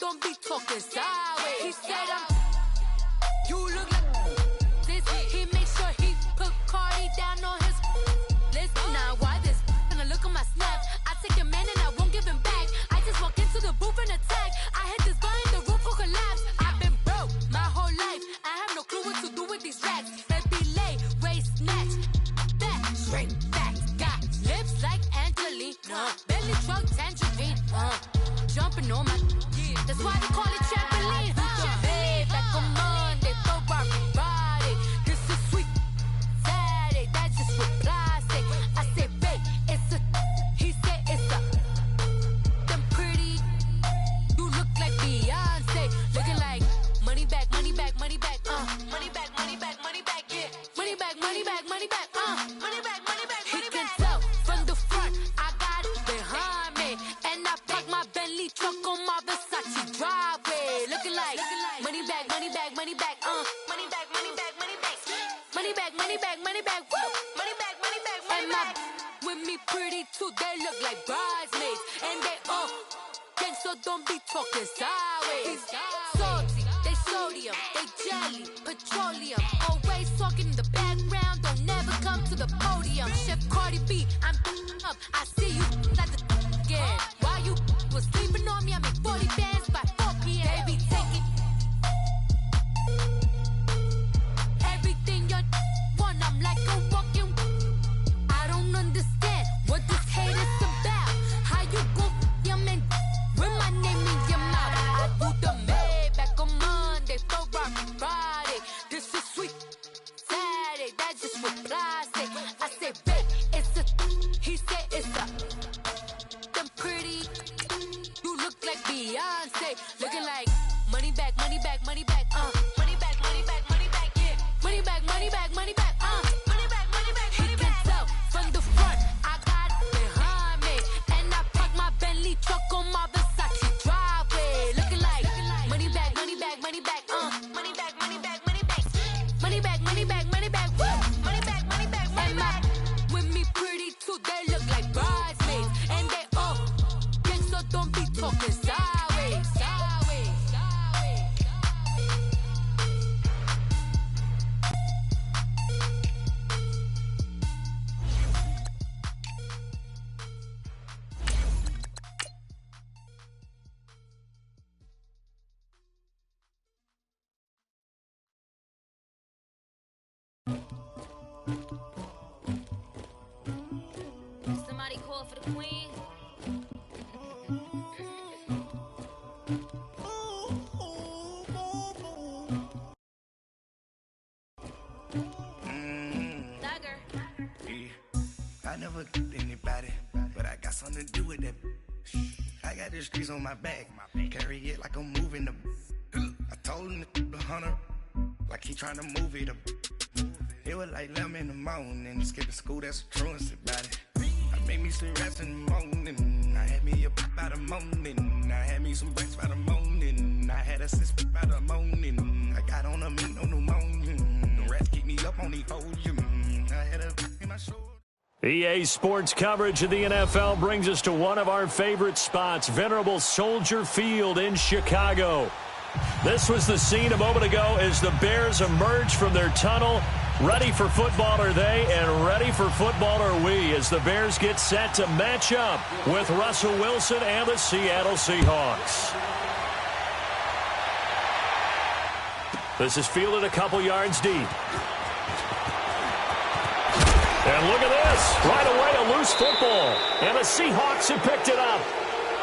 don't be talking sideways. He said you look like this. He make sure he put Cardi down on his list. Now why this? Gonna look at my snap. I take a man and I won't give him back. I just walk into the booth and attack. I hit this guy in the roof will collapse. I've been broke my whole life. I have no clue what to do with these racks. Baby lay, waist snatch, back, straight back. Got lips like Angelina, belly truck tangerine. Jumping on my, that's why they call it trampoline. Hey, back on Monday, throw rock Friday. This is sweet Saturday, that's just what plastic. I say, babe, it's a, he said it's a. Them pretty, you look like Beyonce, looking like money back, money back, money back, money back, money back, money back, yeah, money back, money back, money back, money back, money back. He can tell from the front, I got it behind me, and I park my Bentley truck on my Versace driveway, looking like money back, money back, money back, money back, money back, money back, money back, money back, money back, woo, money back, money back, money back. With me pretty too, they look like bridesmaids, and they all gang, so don't be talking sideways. Salty, they sodium, they jelly, petroleum, always talking in the background, don't never come to the podium. Chef Cardi B, I'm up, I see you like the again. While you was sleeping on me, I make 40 bands by 4 p.m. Baby, take it. Everything you want, I'm like a walking. I don't understand what this hate is about. How you go, your man, with my name in your mouth. I do the Maybach on Monday, throw rock Friday. This is sweet Saturday, that's just for plastic. I say, babe, it's a, he said it's a. Them pretty, you look like Beyonce, looking like money back, money back, money back, money back, money back, money back, yeah, money back, money back, money back, money back, money back, money back. He can tell from the front, I got it behind me, and I park my Bentley truck on my Versace driveway, looking like money back, money back, money back, money back, money back, money back, money back, money back, money back, woo, money back, money back, money back. With me pretty too, they look like bridesmaids, and they all gang, so don't be talking sideways, sideways, sideways. Somebody call for the queen. I never anybody, but I got something to do with that. I got the streets on my back, carry it like I'm moving the. I told him to 100, like he trying to move it up. It was like 11 in the morning, skipping school, that's a truancy about it. I made me some rest in the morning, I had me a pop by the morning, I had me some breaks by the morning, I had a six by the morning, I got on a meat on the morning, the rats keep me up on the podium, I had a in my shoulder. EA Sports coverage of the NFL brings us to one of our favorite spots, venerable Soldier Field in Chicago. This was the scene a moment ago as the Bears emerged from their tunnel. Ready for football are they, and ready for football are we, as the Bears get set to match up with Russell Wilson and the Seattle Seahawks. This is fielded a couple yards deep. And look at this. Right away, a loose football. And the Seahawks have picked it up.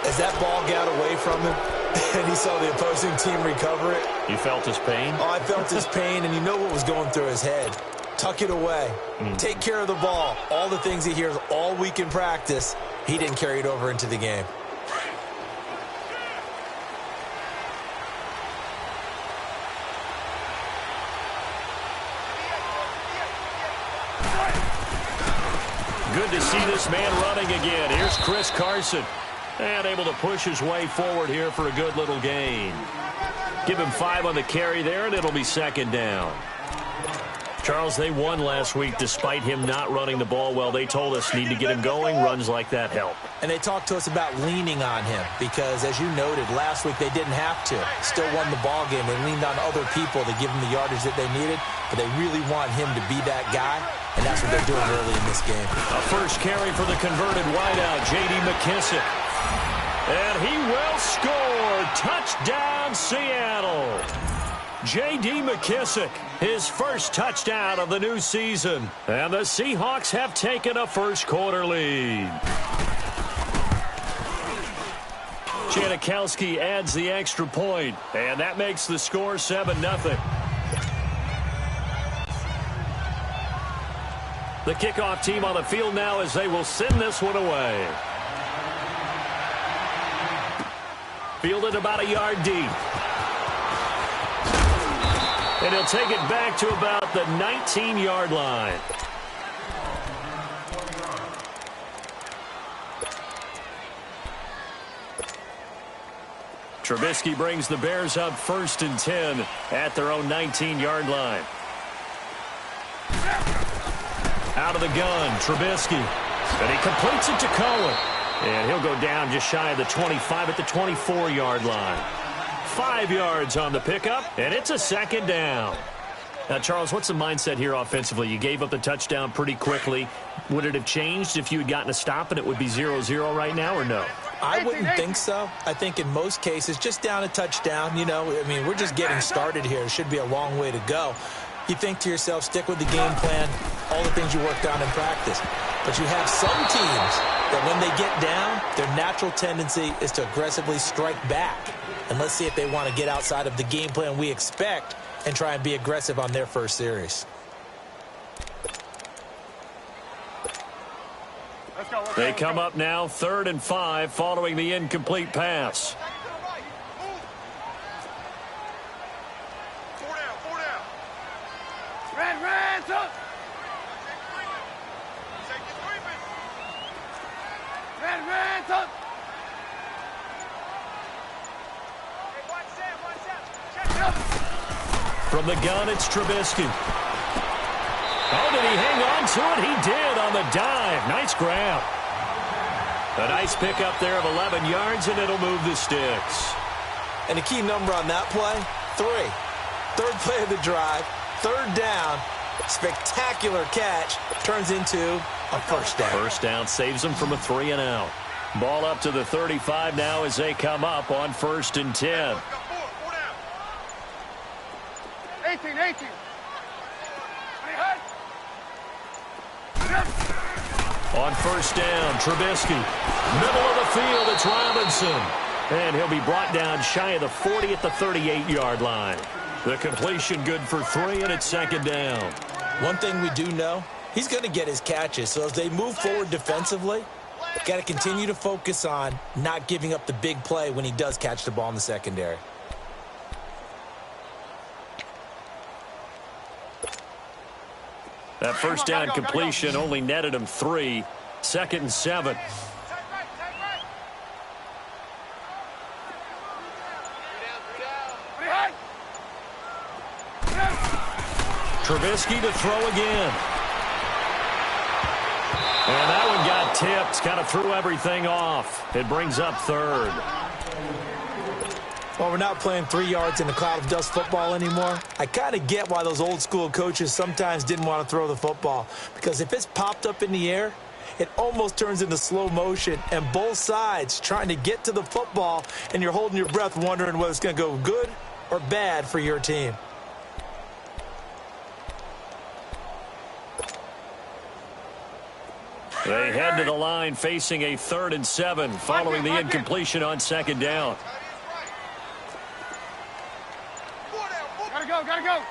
As that ball got away from him, and he saw the opposing team recover it. You felt his pain? Oh, I felt his pain, and you know what was going through his head. Tuck it away. Take care of the ball. All the things he hears all week in practice, he didn't carry it over into the game. Good to see this man running again. Here's Chris Carson. And able to push his way forward here for a good little gain. Give him 5 on the carry there, and it'll be second down. Charles, they won last week despite him not running the ball well. They told us need to get him going. Runs like that help. And they talked to us about leaning on him because, as you noted, last week they didn't have to. Still won the ball game. They leaned on other people to give him the yardage that they needed, but they really want him to be that guy, and that's what they're doing early in this game. A first carry for the converted wideout, J.D. McKissick. And he will score. Touchdown, Seattle. J.D. McKissick, his first touchdown of the new season. And the Seahawks have taken a first-quarter lead. Janikowski adds the extra point, and that makes the score 7-0. The kickoff team on the field now as they will send this one away. Fielded about a yard deep. And he'll take it back to about the 19-yard line. Trubisky brings the Bears up 1st and 10 at their own 19-yard line. Out of the gun, Trubisky. And he completes it to Cohen. And he'll go down just shy of the 25 at the 24-yard line. 5 yards on the pickup, and it's a 2nd down. Now, Charles, what's the mindset here offensively? You gave up the touchdown pretty quickly. Would it have changed if you had gotten a stop and it would be 0-0 right now, or no? I wouldn't think so. I think in most cases, just down a touchdown, we're just getting started here. It should be a long way to go. You think to yourself, stick with the game plan, all the things you worked on in practice. But you have some teams that when they get down, their natural tendency is to aggressively strike back. And let's see if they want to get outside of the game plan we expect and try and be aggressive on their first series. They come up now 3rd and 5 following the incomplete pass. From the gun, it's Trubisky. Oh, did he hang on to it? He did on the dive. Nice grab. A nice pickup there of 11 yards, and it'll move the sticks. And the key number on that play, 3. 3rd play of the drive, 3rd down, spectacular catch, turns into a first down. First down saves them from a 3 and out. Ball up to the 35 now as they come up on 1st and 10. 18. On 1st down, Trubisky. Middle of the field, it's Robinson. And he'll be brought down shy of the 40 at the 38-yard line. The completion good for 3, and it's 2nd down. One thing we do know, he's going to get his catches. So as they move forward defensively, got to continue to focus on not giving up the big play when he does catch the ball in the secondary. That first down completion only netted him 3. 2nd and 7. Trubisky to throw again. And that one got tipped. Kind of threw everything off. It brings up 3rd. Well, we're not playing 3 yards in a cloud of dust football anymore. I kind of get why those old school coaches sometimes didn't want to throw the football. Because if it's popped up in the air, it almost turns into slow motion. And both sides trying to get to the football, and you're holding your breath wondering whether it's going to go good or bad for your team. They head to the line facing a 3rd and 7 following the incompletion on 2nd down. Gotta go.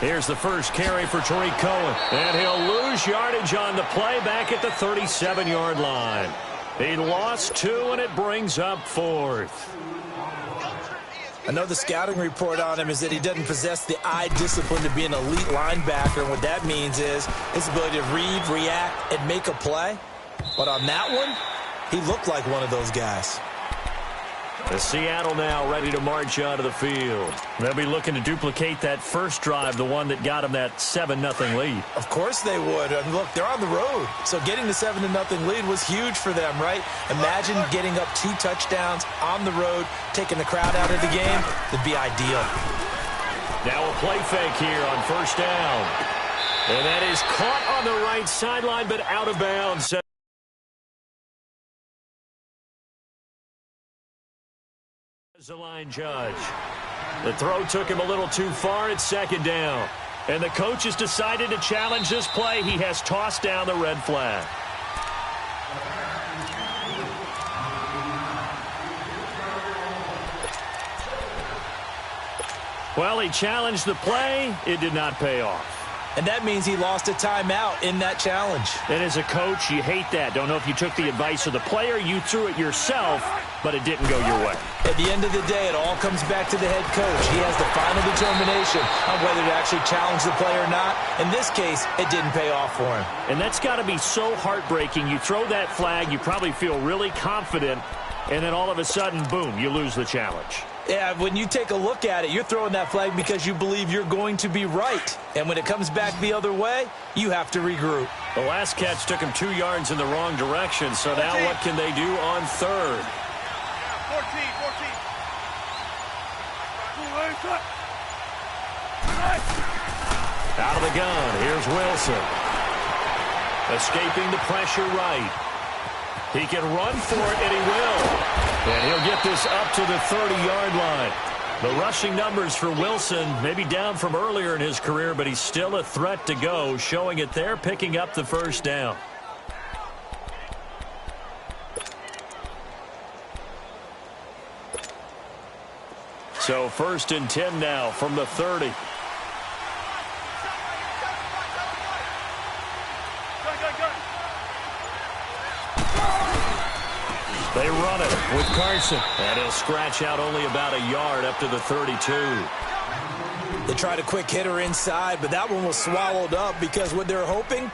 Here's the first carry for Tariq Cohen. And he'll lose yardage on the play back at the 37-yard line. He lost 2, and it brings up 4th. Another scouting report on him is that he doesn't possess the eye discipline to be an elite linebacker. And what that means is his ability to read, react, and make a play. But on that one, he looked like one of those guys. Seattle now ready to march onto the field. They'll be looking to duplicate that first drive, the one that got them that 7-0 lead. Of course they would. And look, they're on the road. So getting the 7-0 lead was huge for them, right? Imagine getting up 2 touchdowns on the road, taking the crowd out of the game. That'd be ideal. Now a play fake here on first down. And that is caught on the right sideline, but out of bounds. The line judge. The throw took him a little too far at second down. And the coach has decided to challenge this play. He has tossed down the red flag. Well, he challenged the play. It did not pay off. And that means he lost a timeout in that challenge. And as a coach, you hate that. Don't know if you took the advice of the player, you threw it yourself, but it didn't go your way. At the end of the day, it all comes back to the head coach. He has the final determination on whether to actually challenge the play or not. In this case, it didn't pay off for him. And that's got to be so heartbreaking. You throw that flag, you probably feel really confident, and then all of a sudden, boom, you lose the challenge. Yeah, when you take a look at it, you're throwing that flag because you believe you're going to be right. And when it comes back the other way, you have to regroup. The last catch took him 2 yards in the wrong direction, so now what can they do on third? 14. Out of the gun, here's Wilson. Escaping the pressure right. He can run for it, and he will. And he'll get this up to the 30-yard line. The rushing numbers for Wilson maybe down from earlier in his career, but he's still a threat to go, showing it there, picking up the first down. So 1st and 10 now from the 30. They run it with Carson. And he'll scratch out only about a yard up to the 32. They tried a quick hitter inside, but that one was swallowed up because what they're hoping,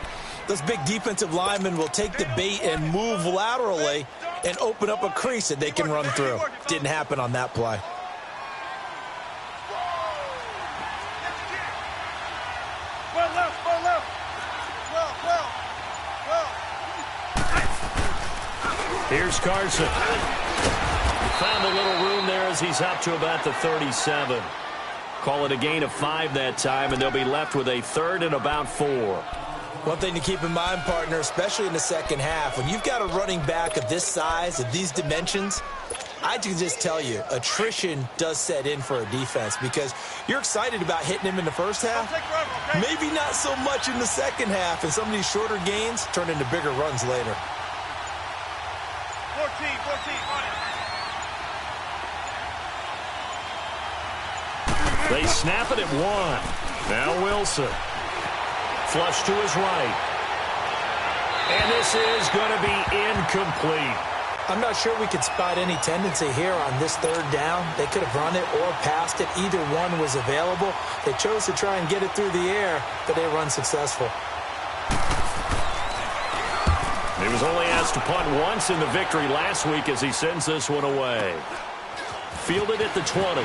those big defensive linemen will take the bait and move laterally and open up a crease that they can run through. Didn't happen on that play. Here's Carson. Found a little room there as he's up to about the 37. Call it a gain of 5 that time, and they'll be left with a 3rd and about 4. One thing to keep in mind, partner, especially in the second half, when you've got a running back of this size, of these dimensions, I can just tell you, attrition does set in for a defense because you're excited about hitting him in the first half. Maybe not so much in the second half, and some of these shorter gains turn into bigger runs later. 14. They snap it at 1. Now Wilson. Flush to his right. And this is going to be incomplete. I'm not sure we could spot any tendency here on this 3rd down. They could have run it or passed it. Either one was available. They chose to try and get it through the air, but they run successful. He was only asked to punt once in the victory last week as he sends this one away. Fielded at the 20.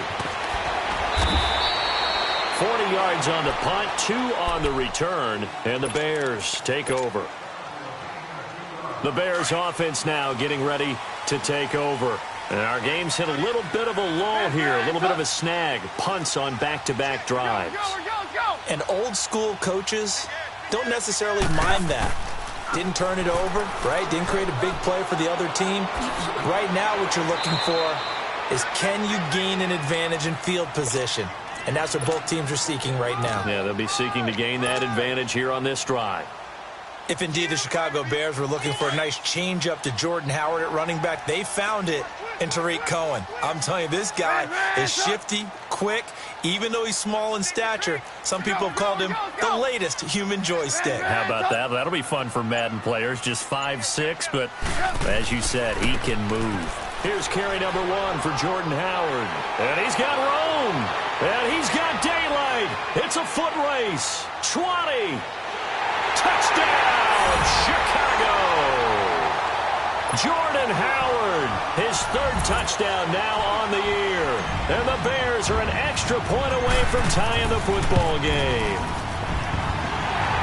40 yards on the punt, 2 on the return, and the Bears take over. The Bears offense now getting ready to take over. And our game's hit a little bit of a lull here, a little bit of a snag. Punts on back-to-back drives. And old school coaches don't necessarily mind that. Didn't turn it over, right? Didn't create a big play for the other team. Right now what you're looking for is can you gain an advantage in field position? And that's what both teams are seeking right now. Yeah, they'll be seeking to gain that advantage here on this drive. If indeed the Chicago Bears were looking for a nice change-up to Jordan Howard at running back, they found it in Tariq Cohen. I'm telling you, this guy is shifty, quick. Even though he's small in stature, some people have called him the latest human joystick. How about that? That'll be fun for Madden players. Just 5'6", but as you said, he can move. Here's carry number 1 for Jordan Howard. And he's got room. And he's got daylight. It's a foot race. 20. Touchdown, Chicago. Jordan Howard, his third touchdown now on the year. And the Bears are an extra point away from tying the football game.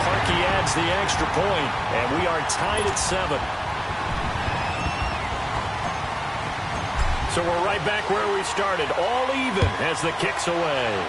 Parkey adds the extra point, and we are tied at 7. So we're right back where we started, all even as the kick's away.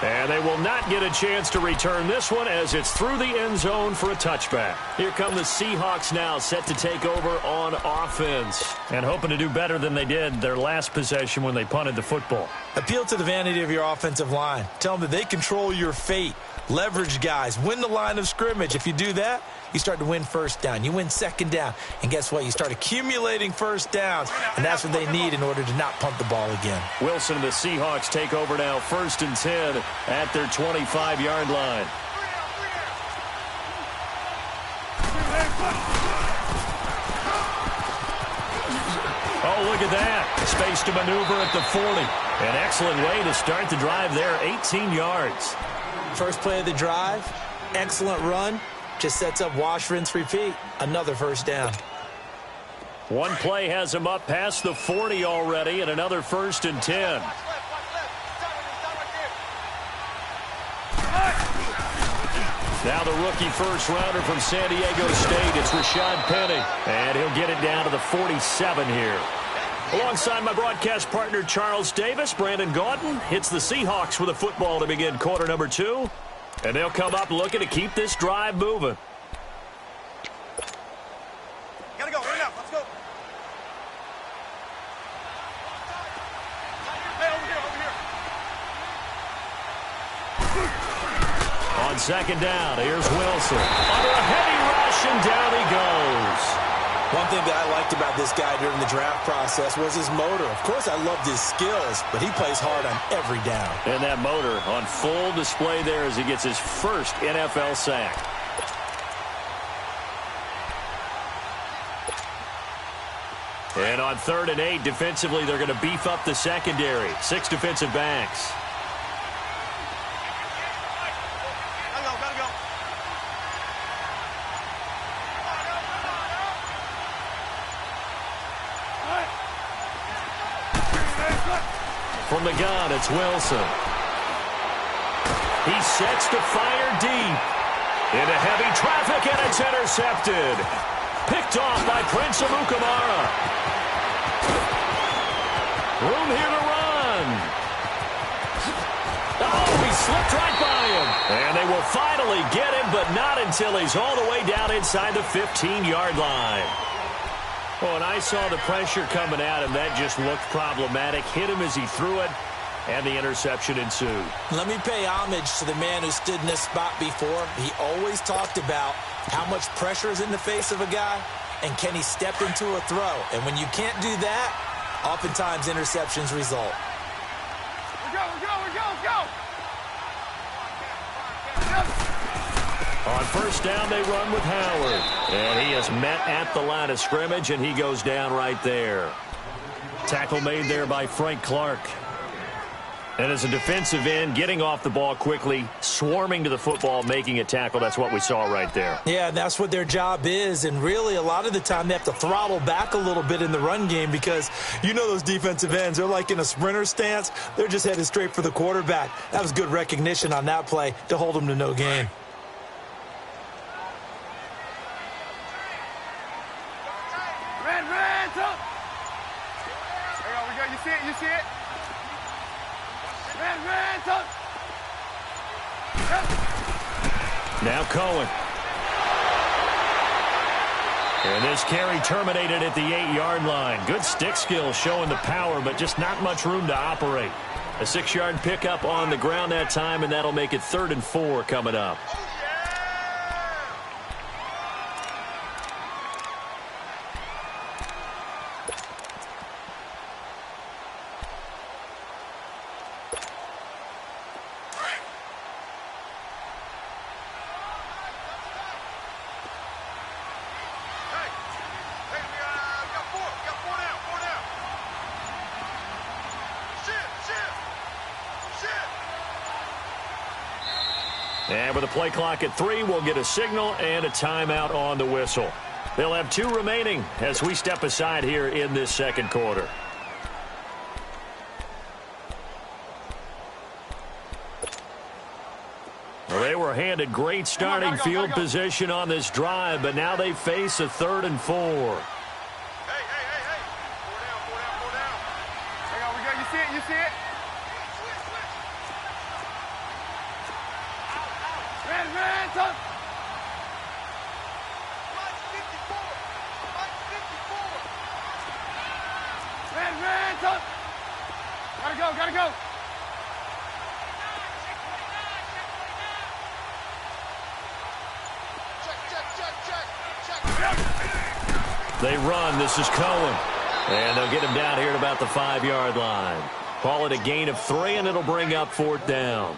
And they will not get a chance to return this one as it's through the end zone for a touchback. Here come the Seahawks now, set to take over on offense and hoping to do better than they did their last possession when they punted the football. Appeal to the vanity of your offensive line. Tell them that they control your fate. Leverage guys. Win the line of scrimmage. If you do that, you start to win first down. You win second down. And guess what? You start accumulating first downs. And that's what they need in order to not punt the ball again. Wilson and the Seahawks take over now, 1st and 10 at their 25-yard line. Oh, look at that. Space to maneuver at the 40. An excellent way to start the drive there, 18 yards. First play of the drive, excellent run. Just sets up wash, rinse, repeat. Another first down. One play has him up past the 40 already, and another 1st and 10. Now the rookie first-rounder from San Diego State, it's Rashad Penny. And he'll get it down to the 47 here. Alongside my broadcast partner, Charles Davis, Brandon Gaudin hits the Seahawks with a football to begin quarter number 2. And they'll come up looking to keep this drive moving. Gotta go. Right now. Let's go. Hey, over here. On second down, here's Wilson. Under a heavy rush, and down he goes. One thing that I liked about this guy during the draft process was his motor. Of course, I loved his skills, but he plays hard on every down. And that motor on full display there as he gets his first NFL sack. And on 3rd and 8, defensively, they're going to beef up the secondary. 6 defensive backs. Gotta go. From the gun, it's Wilson. He sets to fire deep. Into heavy traffic, and it's intercepted. Picked off by Prince Amukamara. Room here to run. Oh, he slipped right by him. And they will finally get him, but not until he's all the way down inside the 15-yard line. Oh, and I saw the pressure coming at him. That just looked problematic. Hit him as he threw it, and the interception ensued. Let me pay homage to the man who stood in this spot before. He always talked about how much pressure is in the face of a guy, and can he step into a throw. And when you can't do that, oftentimes interceptions result. We're go. On first down, they run with Howard. And he is met at the line of scrimmage, and he goes down right there. Tackle made there by Frank Clark. And as a defensive end, getting off the ball quickly, swarming to the football, making a tackle. That's what we saw right there. Yeah, that's what their job is. And really, a lot of the time, they have to throttle back a little bit in the run game because you know those defensive ends, they're like in a sprinter stance. They're just headed straight for the quarterback. That was good recognition on that play to hold them to no gain. Ran, up. There we go. You see it? Ran, up. Now Cohen. And this carry terminated at the 8-yard line. Good stick skills showing the power, but just not much room to operate. A 6-yard pickup on the ground that time, and that'll make it 3rd and 4 coming up. And with a play clock at 3, we'll get a signal and a timeout on the whistle. They'll have 2 remaining as we step aside here in this second quarter. Well, they were handed great starting field position on this drive, but now they face a 3rd and 4. Hey. 4 down. Hang on, we got, you see it? Man, touch. Watch 54. Man, touch. Gotta go. They run. This is Cohen. And they'll get him down here at about the 5-yard line. Call it a gain of 3, and it'll bring up 4th down.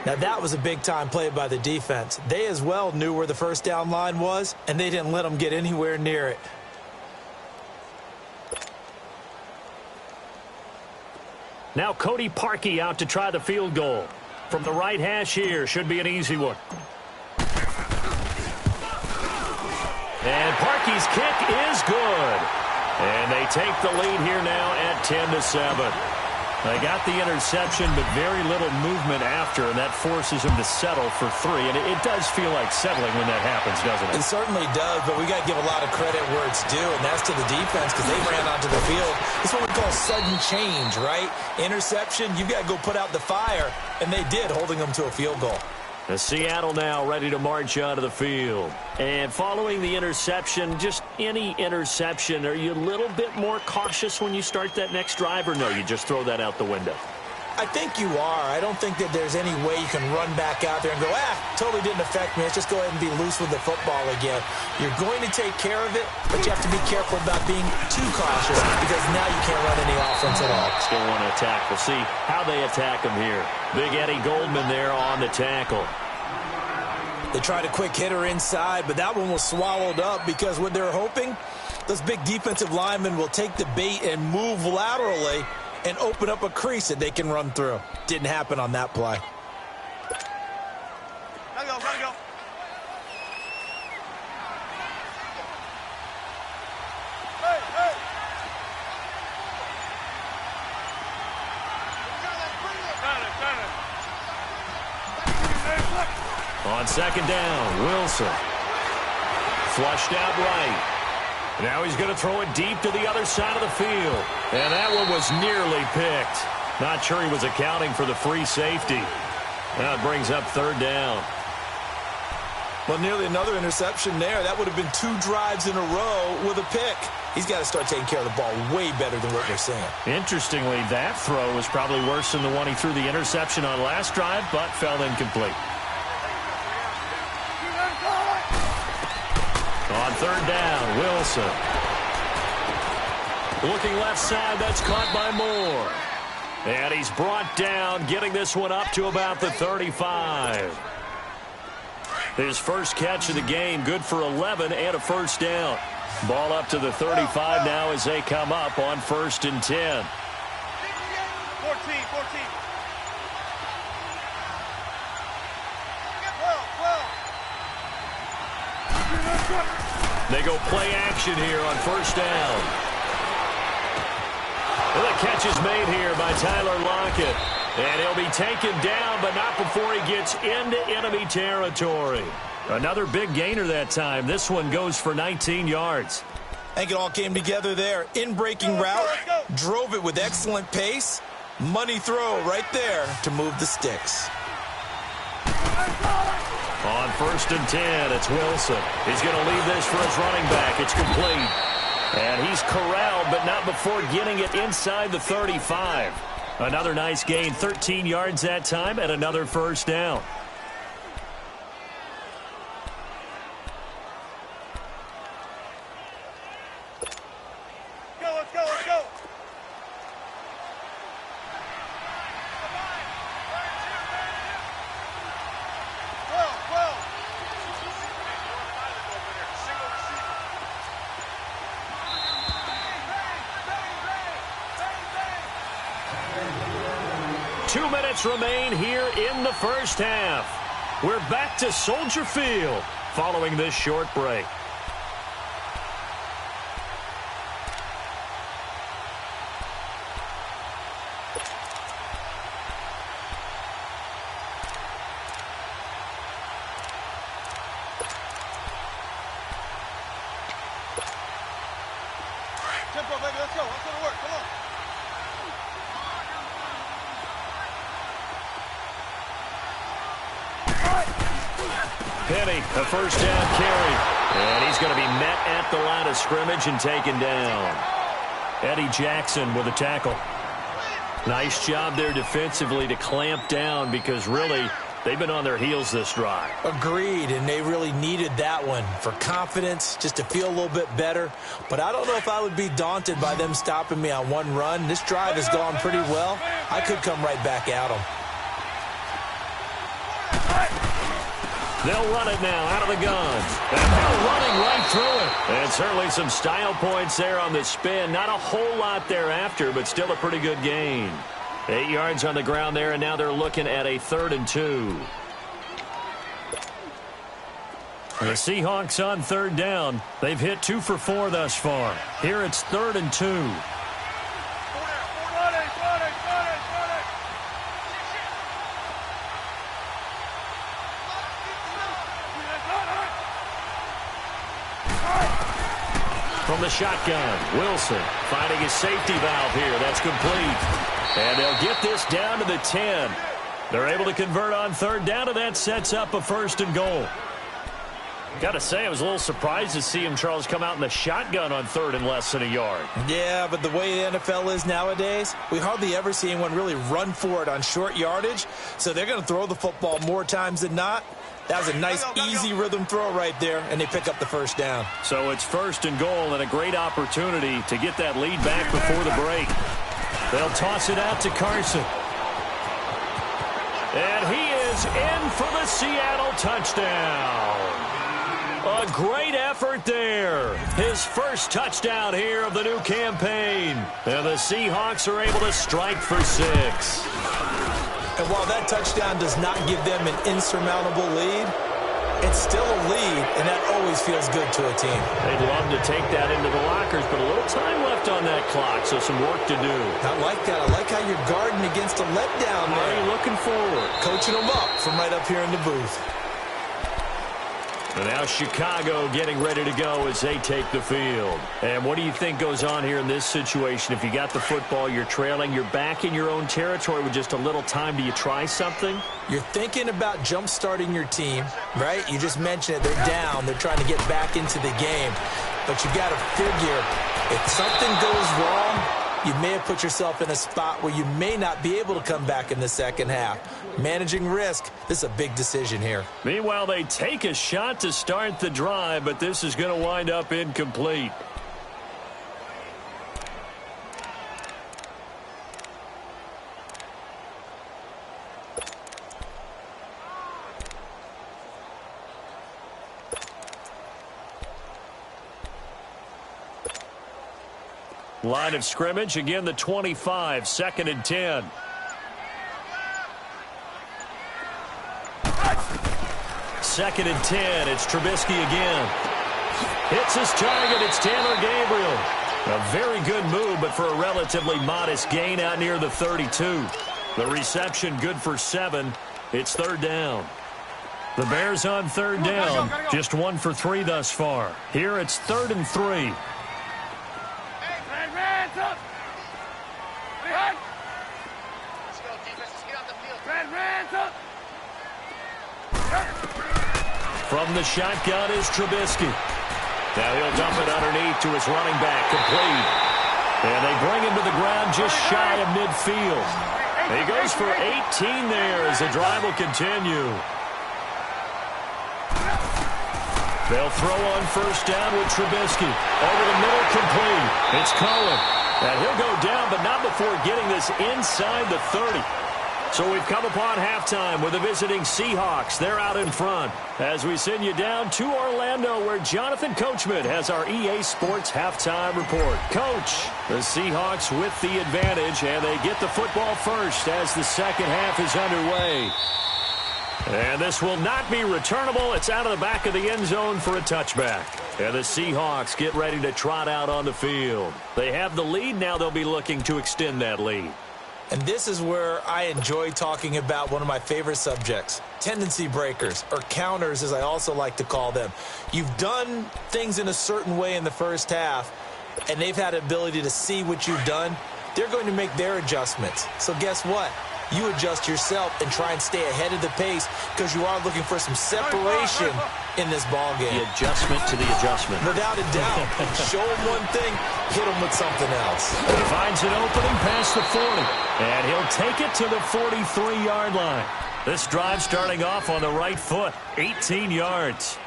Now, that was a big-time play by the defense. They as well knew where the first down line was, and they didn't let them get anywhere near it. Now Cody Parkey out to try the field goal. From the right hash here, should be an easy one. And Parkey's kick is good. And they take the lead here now at 10-7. They got the interception, but very little movement after, and that forces them to settle for 3. And it does feel like settling when that happens, doesn't it? It certainly does, but we got to give a lot of credit where it's due, and that's to the defense because they ran onto the field. It's what we call sudden change, right? Interception, you got to go put out the fire, and they did, holding them to a field goal. The Seattle now ready to march onto the field. And following the interception, just any interception, are you a little bit more cautious when you start that next drive, or no, you just throw that out the window? I think you are. I don't think that there's any way you can run back out there and go, totally didn't affect me. Let's just go ahead and be loose with the football again. You're going to take care of it, but you have to be careful about being too cautious because now you can't run any offense at all. Still want to attack. We'll see how they attack him here. Big Eddie Goldman there on the tackle. They tried a quick hitter inside, but that one was swallowed up because what they're hoping, those big defensive linemen will take the bait and move laterally and open up a crease that they can run through. Didn't happen on that play. Gotta go. Hey. On second down, Wilson. Flushed out right. Now he's going to throw it deep to the other side of the field. And that one was nearly picked. Not sure he was accounting for the free safety. Now it brings up 3rd down. Well, nearly another interception there. That would have been 2 drives in a row with a pick. He's got to start taking care of the ball way better than what we're seeing. Interestingly, that throw was probably worse than the one he threw the interception on last drive, but fell incomplete. On 3rd down, Wilson. Looking left side, that's caught by Moore. And he's brought down, getting this one up to about the 35. His first catch of the game, good for 11 and a first down. Ball up to the 35 now as they come up on 1st and 10. 14. They go play action here on 1st down. Well, the catch is made here by Tyler Lockett. And he'll be taken down, but not before he gets into enemy territory. Another big gainer that time. This one goes for 19 yards. I think it all came together there. In-breaking route, drove it with excellent pace. Money throw right there to move the sticks. On 1st and 10, it's Wilson. He's going to leave this for his running back. It's complete. And he's corralled, but not before getting it inside the 35. Another nice gain, 13 yards that time, and another first down. Let's go. 2 minutes remain here in the first half. We're back to Soldier Field following this short break. Tempo, baby, let's go. Let's go to work. Come on. Penny, a first down carry. And he's going to be met at the line of scrimmage and taken down. Eddie Jackson with a tackle. Nice job there defensively to clamp down because really they've been on their heels this drive. Agreed, and they really needed that one for confidence, just to feel a little bit better. But I don't know if I would be daunted by them stopping me on one run. This drive has gone pretty well. I could come right back at them. They'll run it now out of the gun. And they're running right through it. And certainly some style points there on the spin. Not a whole lot thereafter, but still a pretty good gain. 8 yards on the ground there, and now they're looking at a 3rd and 2. The Seahawks on 3rd down. They've hit 2 for 4 thus far. Here it's 3rd and 2. From the shotgun, Wilson finding his safety valve here. That's complete. And they'll get this down to the 10. They're able to convert on 3rd down, and that sets up a 1st and goal. Got to say, I was a little surprised to see him, Charles, come out in the shotgun on 3rd and less than a yard. Yeah, but the way the NFL is nowadays, we hardly ever see anyone really run for it on short yardage. So they're going to throw the football more times than not. That was a nice, easy rhythm throw right there, and they pick up the 1st down. So it's 1st and goal and a great opportunity to get that lead back before the break. They'll toss it out to Carson. And he is in for the Seattle touchdown. A great effort there. His first touchdown here of the new campaign. And the Seahawks are able to strike for 6. And while that touchdown does not give them an insurmountable lead, it's still a lead, and that always feels good to a team. They'd love to take that into the lockers, but a little time left on that clock, so some work to do. I like that. I like how you're guarding against a letdown there. Are you looking forward? Coaching them up from right up here in the booth. And now Chicago getting ready to go as they take the field. And what do you think goes on here in this situation? If you got the football, you're trailing, you're back in your own territory with just a little time. Do you try something? You're thinking about jump-starting your team, right? You just mentioned it. They're down. They're trying to get back into the game. But you got to figure, if something goes wrong, you may have put yourself in a spot where you may not be able to come back in the second half. Managing risk, this is a big decision here. Meanwhile, they take a shot to start the drive, but this is going to wind up incomplete. Line of scrimmage, again the 25, 2nd and 10. Second and 10, it's Trubisky again. Hits his target, it's Taylor Gabriel. A very good move, but for a relatively modest gain out near the 32. The reception good for 7. It's 3rd down. The Bears on 3rd down, just 1 for 3 thus far. Here it's 3rd and 3. From the shotgun is Trubisky. Now he'll dump it underneath to his running back, complete. And they bring him to the ground just shy of midfield. He goes for 18 there as the drive will continue. They'll throw on 1st down with Trubisky. Over the middle, complete. It's Cohen. And he'll go down, but not before getting this inside the 30. So we've come upon halftime with the visiting Seahawks. They're out in front as we send you down to Orlando where Jonathan Coachman has our EA Sports halftime report. Coach, the Seahawks with the advantage, and they get the football first as the second half is underway. And this will not be returnable. It's out of the back of the end zone for a touchback. And the Seahawks get ready to trot out on the field. They have the lead. Now they'll be looking to extend that lead. And this is where I enjoy talking about one of my favorite subjects, tendency breakers, or counters as I also like to call them. You've done things in a certain way in the first half, and they've had the ability to see what you've done. They're going to make their adjustments. So guess what? You adjust yourself and try and stay ahead of the pace because you are looking for some separation in this ball game. The adjustment to the adjustment. Without a doubt. Show him one thing, hit him with something else. He finds an opening past the 40, and he'll take it to the 43-yard line. This drive starting off on the right foot, 18 yards.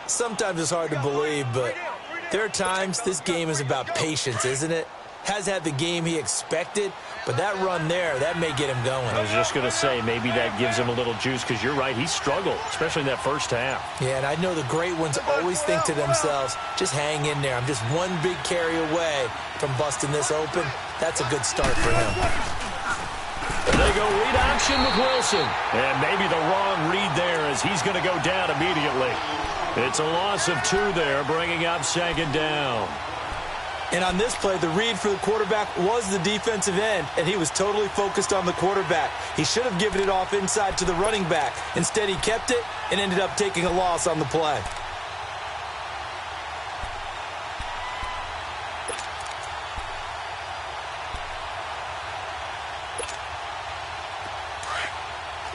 Sometimes it's hard to believe, but there are times this game is about patience, isn't it? Has had the game he expected, but that run there, that may get him going. I was just going to say, maybe that gives him a little juice, because you're right, he struggled, especially in that first half. Yeah, and I know the great ones always think to themselves, just hang in there. I'm just one big carry away from busting this open. That's a good start for him. They go read option with Wilson. And maybe the wrong read there as he's going to go down immediately. It's a loss of 2 there, bringing up second down. And on this play, the read for the quarterback was the defensive end, and he was totally focused on the quarterback. He should have given it off inside to the running back. Instead, he kept it and ended up taking a loss on the play.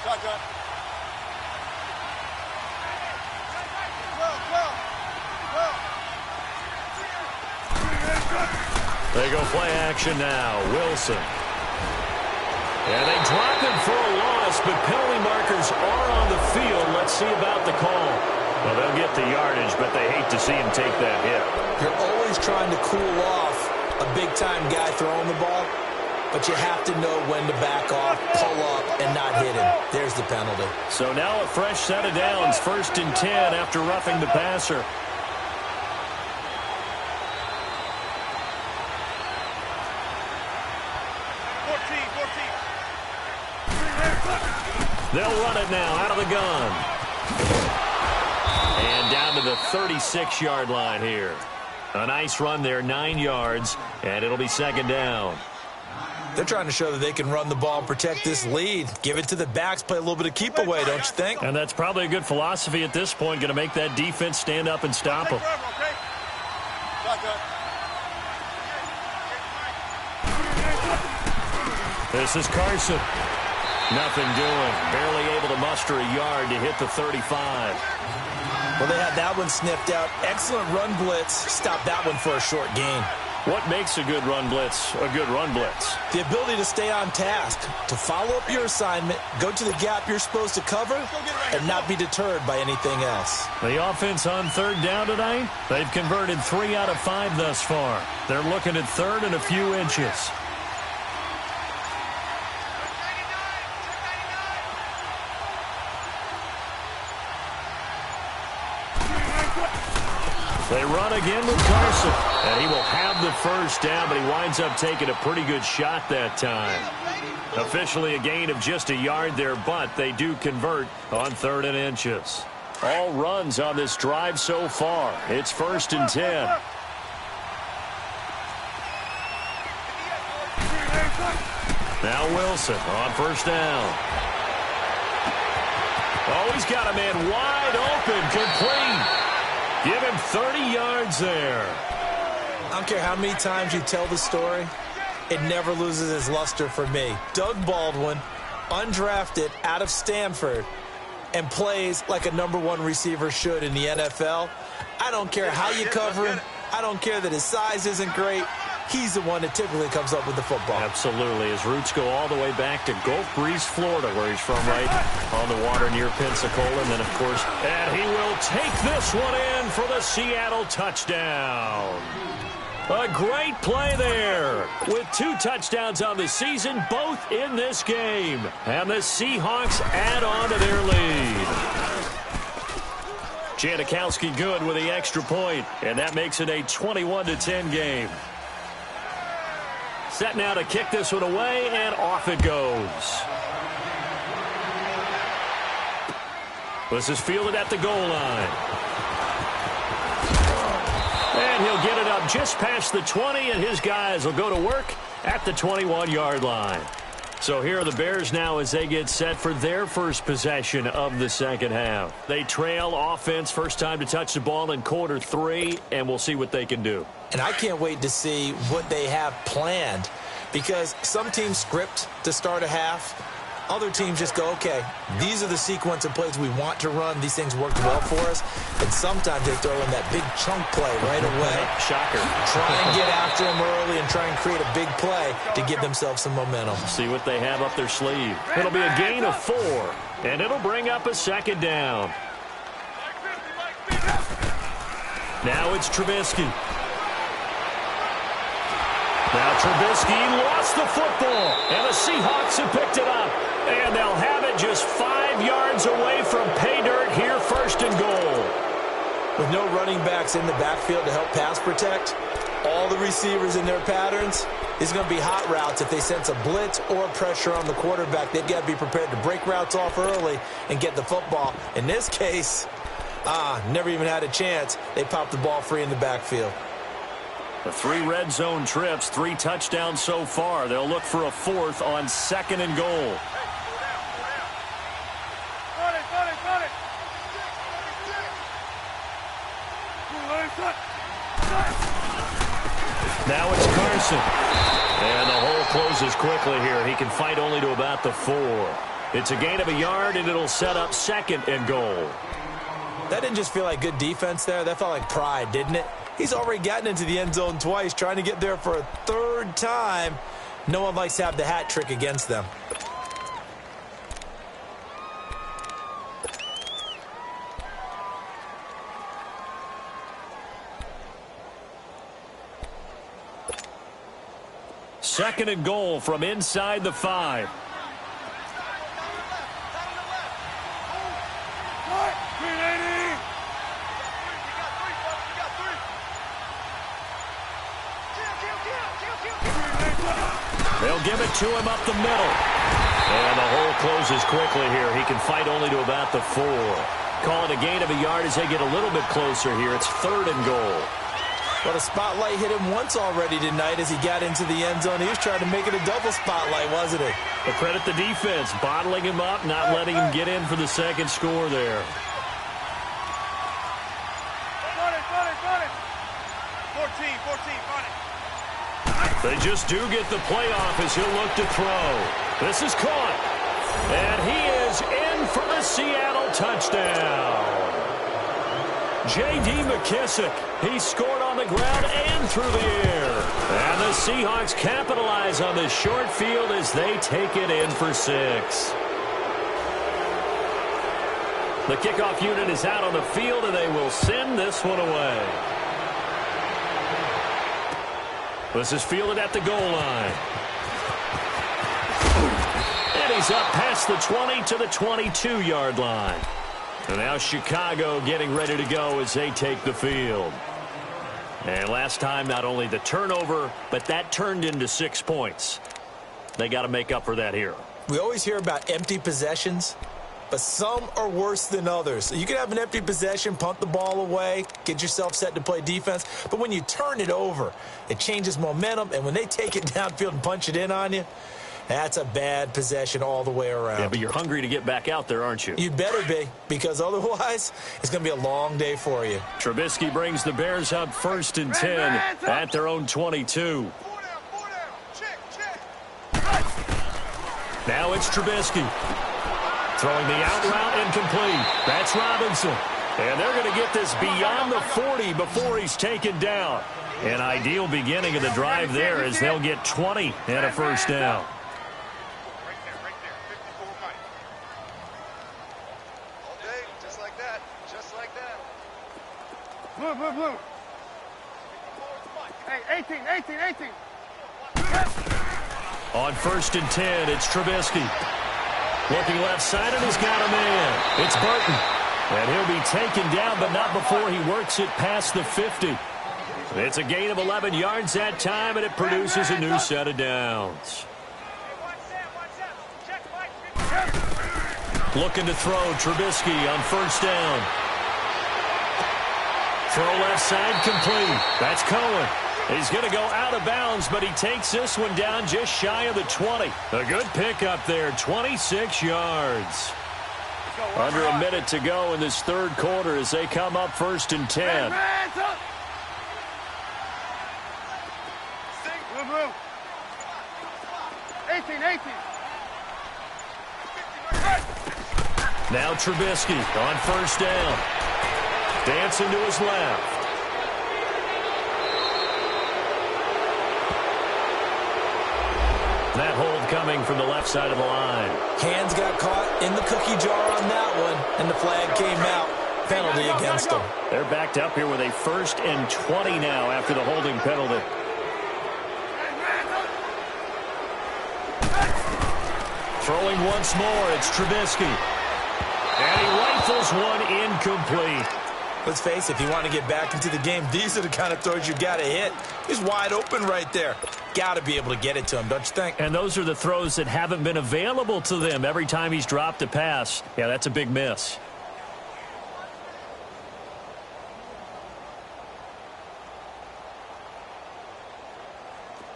Shotgun. They go play action now. Wilson. And they drop him for a loss, but penalty markers are on the field. Let's see about the call. Well, they'll get the yardage, but they hate to see him take that hit. You're always trying to cool off a big-time guy throwing the ball, but you have to know when to back off, pull up, and not hit him. There's the penalty. So now a fresh set of downs, 1st and 10 after roughing the passer. They'll run it now out of the gun. And down to the 36-yard line here. A nice run there, 9 yards, and it'll be second down. They're trying to show that they can run the ball and protect this lead. Give it to the backs, play a little bit of keep away, don't you think? And that's probably a good philosophy at this point, going to make that defense stand up and stop them. This is Carson. Nothing doing. Barely able to muster a yard to hit the 35. Well, they had that one sniffed out. Excellent run blitz. Stopped that one for a short gain. What makes a good run blitz a good run blitz? The ability to stay on task, to follow up your assignment, go to the gap you're supposed to cover, and not be deterred by anything else. The offense on 3rd down tonight, they've converted 3 out of 5 thus far. They're looking at 3rd and a few inches. They run again with Carson, and he will have the first down, but he winds up taking a pretty good shot that time. Officially a gain of just a yard there, but they do convert on 3rd and inches. All runs on this drive so far. It's 1st and 10. Now Wilson on 1st down. Oh, he's got a man wide open, complete. Give him 30 yards there. I don't care how many times you tell the story, it never loses its luster for me. Doug Baldwin, undrafted out of Stanford, and plays like a #1 receiver should in the NFL. I don't care how you cover him. I don't care that his size isn't great. He's the one that typically comes up with the football. Absolutely. His roots go all the way back to Gulf Breeze, Florida, where he's from, right on the water near Pensacola. And then, of course, and he will take this one in for the Seattle touchdown. A great play there with 2 touchdowns on the season, both in this game. And the Seahawks add on to their lead. Janikowski good with the extra point, and that makes it a 21-10 game. Set now to kick this one away, and off it goes. This is fielded at the goal line. And he'll get it up just past the 20, and his guys will go to work at the 21-yard line. So here are the Bears now as they get set for their first possession of the second half. They trail offense, first time to touch the ball in quarter 3, and we'll see what they can do. And I can't wait to see what they have planned, because some teams script to start a half. Other teams just go, okay, these are the sequence of plays we want to run. These things worked well for us. And sometimes they throw in that big chunk play right away. Shocker. Try and get after them early and try and create a big play to give themselves some momentum. See what they have up their sleeve. It'll be a gain of 4, and it'll bring up a second down. Now it's Trubisky. Now Trubisky lost the football, and the Seahawks have picked it up. And they'll have it just 5 yards away from pay dirt here, first and goal. With no running backs in the backfield to help pass protect, all the receivers in their patterns, it's going to be hot routes. If they sense a blitz or pressure on the quarterback, they've got to be prepared to break routes off early and get the football. In this case, never even had a chance. They popped the ball free in the backfield. The 3 red zone trips, 3 touchdowns so far. They'll look for a 4th on second and goal. Now it's Carson. And the hole closes quickly here. He can fight only to about the 4. It's a gain of a yard, and it'll set up second and goal. That didn't just feel like good defense there. That felt like pride, didn't it? He's already gotten into the end zone twice, trying to get there for a 3rd time. No one likes to have the hat trick against them. Second and goal from inside the 5. They'll give it to him up the middle. And the hole closes quickly here. He can fight only to about the 4. Call it a gain of a yard as they get a little bit closer here. It's 3rd and goal. Well, the spotlight hit him once already tonight as he got into the end zone. He was trying to make it a double spotlight, wasn't he? But credit the defense, bottling him up, not letting him get in for the second score there. 14, They just do get the playoff as he'll look to throw. This is caught. And he is in for the Seattle touchdown. J.D. McKissick, he scored on the ground and through the air. And the Seahawks capitalize on this short field as they take it in for 6. The kickoff unit is out on the field, and they will send this one away. This is fielded at the goal line. And he's up past the 20 to the 22-yard line. And now Chicago getting ready to go as they take the field. And last time, not only the turnover, but that turned into 6 points. They got to make up for that here. We always hear about empty possessions, but some are worse than others. You can have an empty possession, punt the ball away, get yourself set to play defense, but when you turn it over, it changes momentum, and when they take it downfield and punch it in on you, that's a bad possession all the way around. Yeah, but you're hungry to get back out there, aren't you? You better be, because otherwise it's going to be a long day for you. Trubisky brings the Bears up 1st and 10 at their own 22. Now it's Trubisky. Throwing the out route incomplete. That's Robinson. And they're going to get this beyond the 40 before he's taken down. An ideal beginning of the drive there as they'll get 20 and a first down. Blue. Hey, 18. On 1st and 10, it's Trubisky. Looking left side, and he's got a man. It's Burton. And he'll be taken down, but not before he works it past the 50. It's a gain of 11 yards that time, and it produces a new set of downs. Looking to throw. Trubisky on first down. Throw left side complete. That's Cohen. He's going to go out of bounds, but he takes this one down just shy of the 20. A good pickup there, 26 yards. Under a minute to go in this third quarter as they come up first and 10. Now Trubisky on first down. Dancing to his left. That hold coming from the left side of the line. Hands got caught in the cookie jar on that one, and the flag came out. Penalty against them. They're backed up here with a 1st and 20 now after the holding penalty. Throwing once more, it's Trubisky. And he rifles one incomplete. Let's face it, if you want to get back into the game, these are the kind of throws you got to hit. He's wide open right there. Got to be able to get it to him, don't you think? And those are the throws that haven't been available to them every time he's dropped a pass. Yeah, that's a big miss.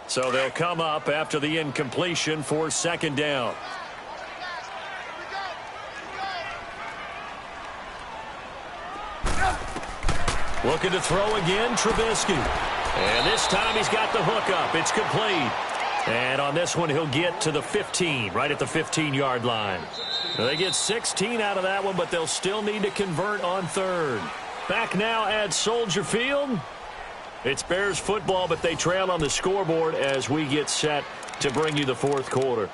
So they'll come up after the incompletion for second down. Looking to throw again, Trubisky. And this time he's got the hook up. It's complete. And on this one, he'll get to the 15, right at the 15-yard line. They get 16 out of that one, but they'll still need to convert on third. Back now at Soldier Field. It's Bears football, but they trail on the scoreboard as we get set to bring you the fourth quarter.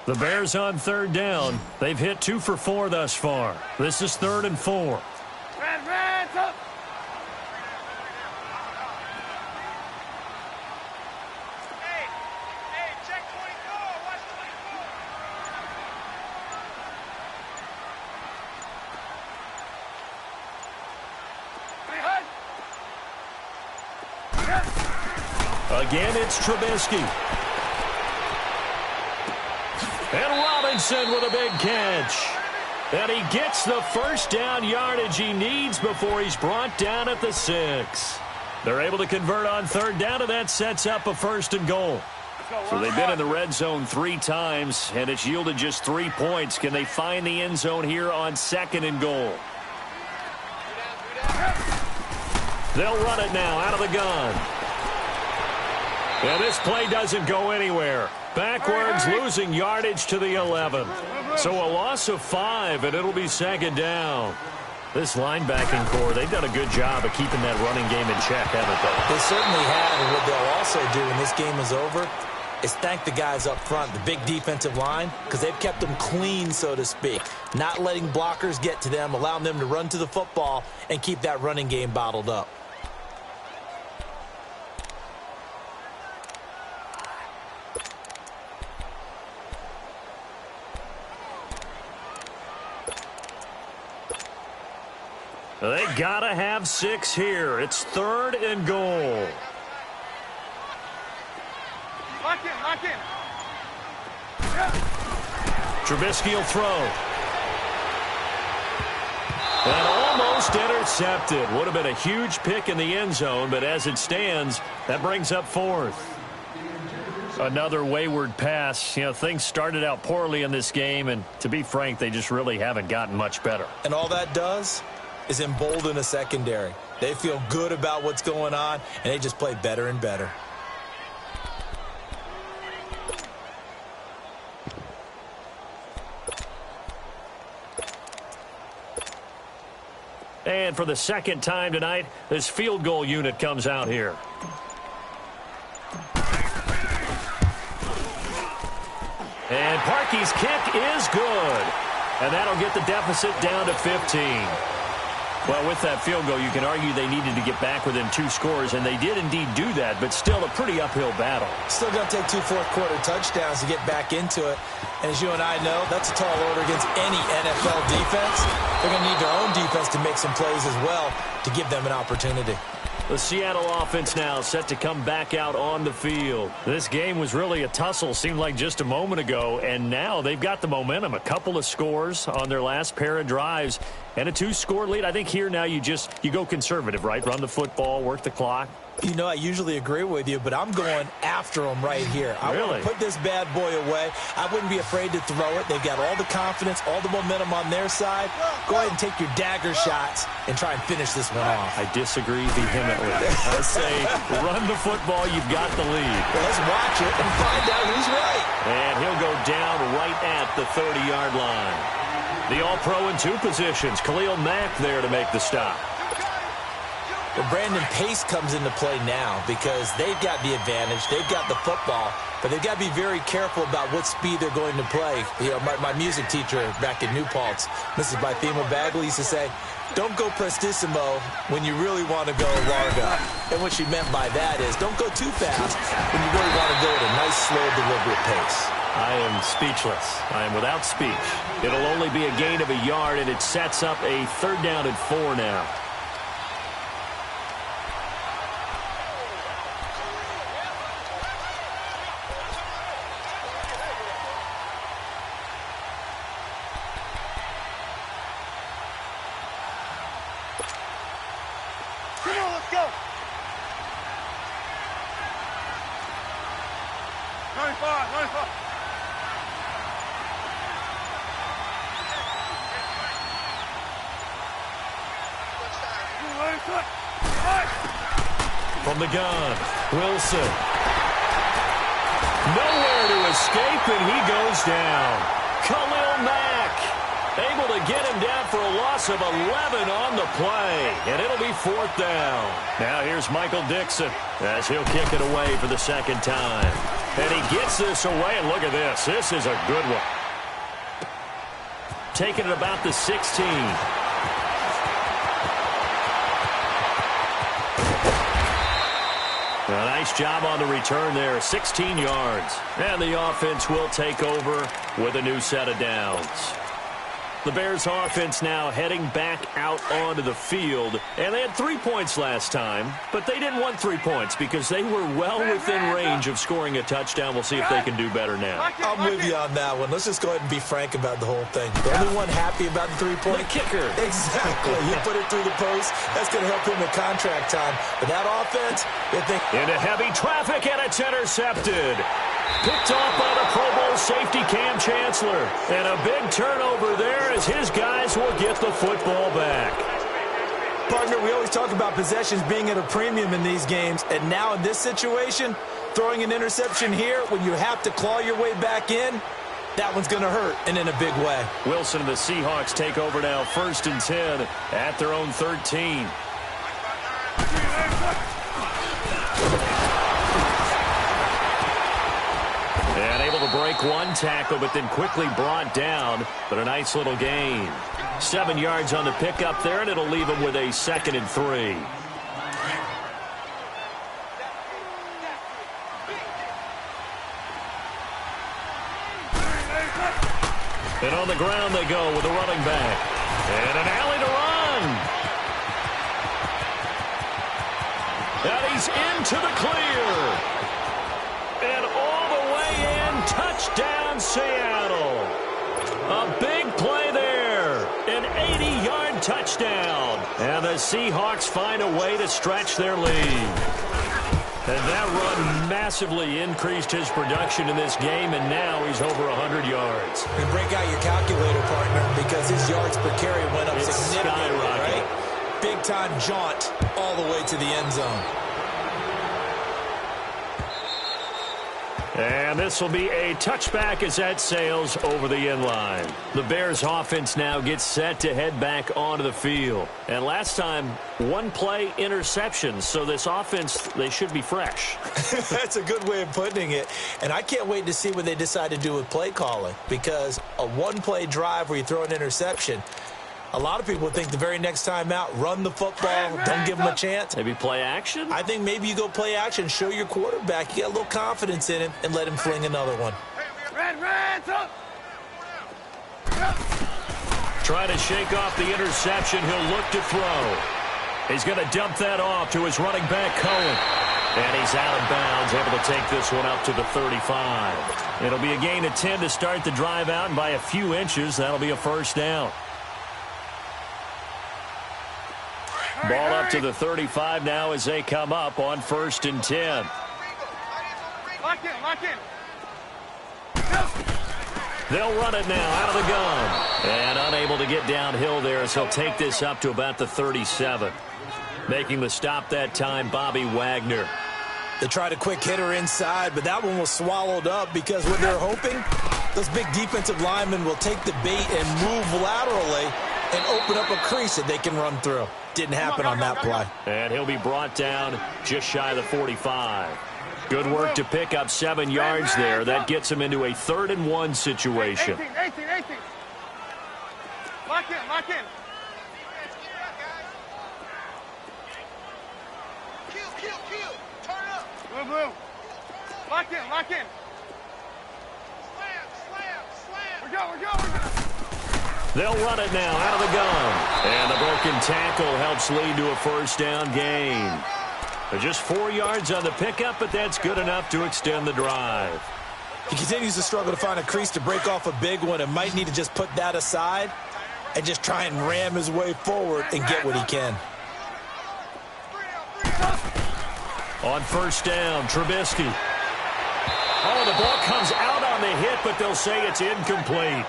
The Bears on third down. They've hit 2 for 4 thus far. This is 3rd and 4. Again, it's Trubisky. And Robinson with a big catch. And he gets the first down yardage he needs before he's brought down at the 6. They're able to convert on third down, and that sets up a 1st and goal. So they've been in the red zone 3 times, and it's yielded just 3 points. Can they find the end zone here on 2nd and goal? They'll run it now out of the gun. And this play doesn't go anywhere. Backwards, losing yardage to the 11. So a loss of 5, and it'll be 2nd down. This linebacking core, they've done a good job of keeping that running game in check, haven't they? They certainly have, and what they'll also do when this game is over is thank the guys up front, the big defensive line, because they've kept them clean, so to speak. Not letting blockers get to them, allowing them to run to the football and keep that running game bottled up. They gotta have 6 here. It's 3rd and goal. Lock in. Trubisky will throw. And almost intercepted. Would have been a huge pick in the end zone, but as it stands, that brings up 4th. Another wayward pass. You know, things started out poorly in this game, and to be frank, they just really haven't gotten much better. And all that does is embolden a secondary. They feel good about what's going on, and they just play better and better. And for the 2nd time tonight, this field goal unit comes out here. And Parkey's kick is good. And that'll get the deficit down to 15. Well, with that field goal, you can argue they needed to get back within 2 scores, and they did indeed do that, but still a pretty uphill battle. Still going to take 2 fourth-quarter touchdowns to get back into it. And as you and I know, that's a tall order against any NFL defense. They're going to need their own defense to make some plays as well to give them an opportunity. The Seattle offense now set to come back out on the field. This game was really a tussle, seemed like just a moment ago, and now they've got the momentum. A couple of scores on their last pair of drives and a 2-score lead. I think here now you go conservative, right? Run the football, work the clock. You know, I usually agree with you, but I'm going after them right here. I want to put this bad boy away. I wouldn't be afraid to throw it. They've got all the confidence, all the momentum on their side. Go ahead and take your dagger shots and try and finish this one off. I disagree vehemently. I say run the football. You've got the lead. Well, let's watch it and find out who's right. And he'll go down right at the 30-yard line. The All-Pro in 2 positions. Khalil Mack there to make the stop. Well, Brandon, pace comes into play now because they've got the advantage. They've got the football, but they've got to be very careful about what speed they're going to play. You know, my music teacher back in New Paltz, Mrs. Bythema Bagley, used to say, don't go prestissimo when you really want to go largo. And what she meant by that is don't go too fast when you really want to go at a nice, slow, deliberate pace. I am speechless. I am without speech. It'll only be a gain of a yard, and it sets up a 3rd down and 4 now. From the gun, Wilson. Nowhere to escape, and he goes down. Khalil Mack able to get him down for a loss of 11 on the play, and it'll be 4th down. Now here's Michael Dixon as he'll kick it away for the 2nd time. And he gets this away, and look at this. This is a good one. Taking it about the 16. A nice job on the return there, 16 yards. And the offense will take over with a new set of downs. The Bears offense now heading back out onto the field. And they had 3 points last time, but they didn't want 3 points because they were well within range of scoring a touchdown. We'll see if they can do better now. I'm with you on that one. Let's just go ahead and be frank about the whole thing. The only one happy about the 3-point? The kicker. Exactly. You put it through the post. That's going to help him at contract time. But that offense, they think... Into heavy traffic, and it's intercepted. Picked off by the Pro Bowl safety Cam Chancellor. And a big turnover there as his guys will get the football back. Partner, we always talk about possessions being at a premium in these games. And now in this situation, throwing an interception here when you have to claw your way back in, that one's going to hurt, and in a big way. Wilson and the Seahawks take over now, 1st and 10 at their own 13. And able to break one tackle, but then quickly brought down. But a nice little gain. 7 yards on the pickup there, and it'll leave him with a 2nd and 3. And on the ground they go with a running back. And an alley to run. And he's into the clear. And all the way in, touchdown Seattle. A big play there. An 80-yard touchdown. And the Seahawks find a way to stretch their lead. And that run massively increased his production in this game, and now he's over 100 yards. And break out your calculator, partner, because his yards per carry went up significantly, right? Big-time jaunt all the way to the end zone. And this will be a touchback as that sails over the end line. The Bears offense now gets set to head back onto the field. And last time, 1-play interception. So this offense, they should be fresh. That's a good way of putting it. And I can't wait to see what they decide to do with play calling. Because a 1-play drive where you throw an interception, a lot of people think the very next time out, run the football, don't give them a chance. Maybe play action? I think maybe you go play action, show your quarterback, you got a little confidence in him, and let him fling another one. Trying to shake off the interception. He'll look to throw. He's going to dump that off to his running back, Cohen. And he's out of bounds, able to take this one up to the 35. It'll be a gain of 10 to start the drive out, and by a few inches, that'll be a first down. Ball up to the 35 now as they come up on 1st and 10. Lock in, lock in. They'll run it now out of the gun. And unable to get downhill there as he'll take this up to about the 37. Making the stop that time, Bobby Wagner. They tried a quick hitter inside, but that one was swallowed up because what they're hoping, those big defensive linemen will take the bait and move laterally and open up a crease that they can run through. Didn't happen on that play. And he'll be brought down just shy of the 45. Good work to pick up 7 yards there. That gets him into a 3rd and 1 situation. 18. Lock in, lock in. Kill. Turn up. Blue. Lock in. Slam. We go. They'll run it now out of the gun. And the broken tackle helps lead to a first down gain. Just 4 yards on the pickup, but that's good enough to extend the drive. He continues to struggle to find a crease to break off a big one and might need to just put that aside and just try and ram his way forward and get what he can. On 1st down, Trubisky. Oh, the ball comes out on the hit, but they'll say it's incomplete.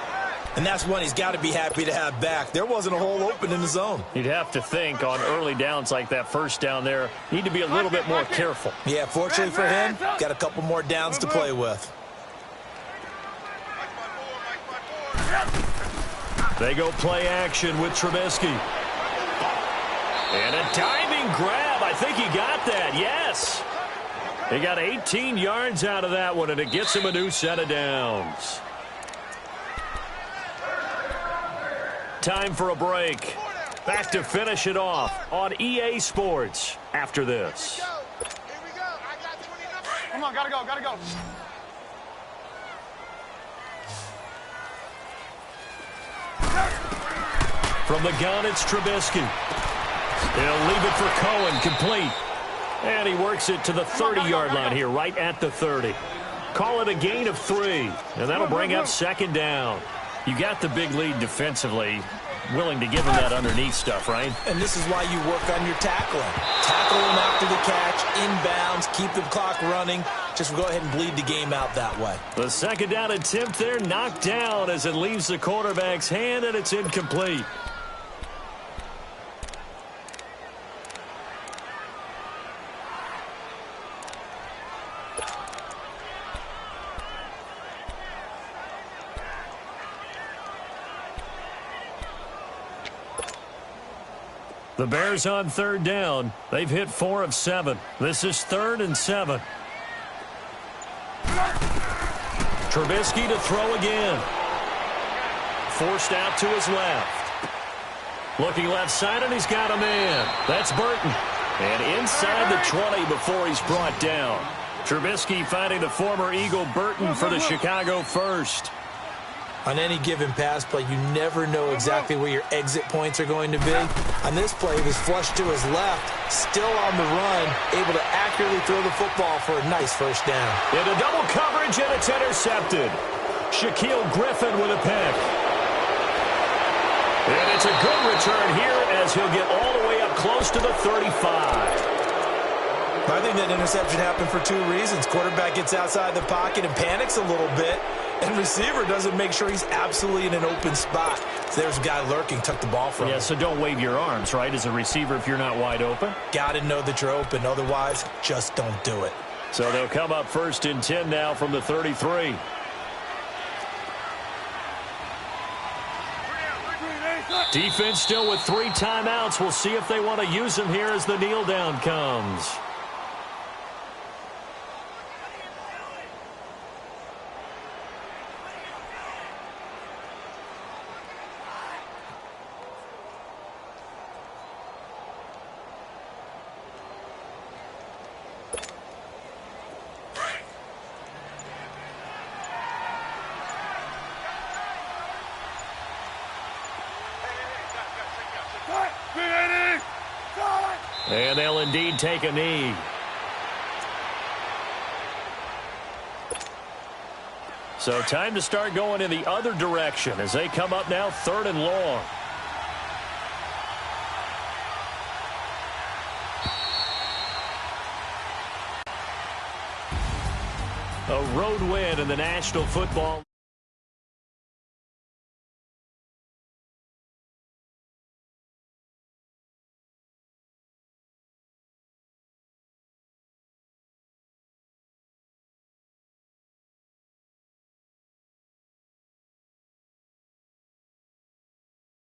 And that's one he's got to be happy to have back. There wasn't a hole open in the zone. You'd have to think on early downs like that 1st down there, need to be a little bit more careful. Yeah, fortunately for him, got a couple more downs to play with. They go play action with Trubisky. And a diving grab. I think he got that. Yes. He got 18 yards out of that one, and it gets him a new set of downs. Time for a break. Back to finish it off on EA Sports after this. Here we go. I got 20 numbers. Come on, gotta go. From the gun, it's Trubisky. He'll leave it for Cohen, complete. And he works it to the 30-yard line here, right at the 30. Call it a gain of 3, and that'll bring up 2nd down. You got the big lead defensively, willing to give him that underneath stuff, right? And this is why you work on your tackling. Tackle him after the catch, inbounds, keep the clock running. Just go ahead and bleed the game out that way. The 2nd down attempt there knocked down as it leaves the quarterback's hand, and it's incomplete. The Bears on 3rd down. They've hit 4 of 7. This is 3rd and 7. Trubisky to throw again. Forced out to his left. Looking left side, and he's got a man. That's Burton. And inside the 20 before he's brought down. Trubisky finding the former Eagle Burton for the Chicago first. On any given pass play, you never know exactly where your exit points are going to be. On this play, he was flushed to his left, still on the run, able to accurately throw the football for a nice first down. Into double coverage, and it's intercepted. Shaquille Griffin with a pick. And it's a good return here as he'll get all the way up close to the 35. I think that interception happened for 2 reasons. Quarterback gets outside the pocket and panics a little bit, and receiver doesn't make sure he's absolutely in an open spot. So there's a guy lurking, took the ball from him. Yeah, so don't wave your arms, right, as a receiver if you're not wide open. Got to know that you're open. Otherwise, just don't do it. So they'll come up 1st and 10 now from the 33. Defense still with 3 timeouts. We'll see if they want to use them here as the kneel down comes. And they'll indeed take a knee. So time to start going in the other direction as they come up now 3rd and long. A road win in the National Football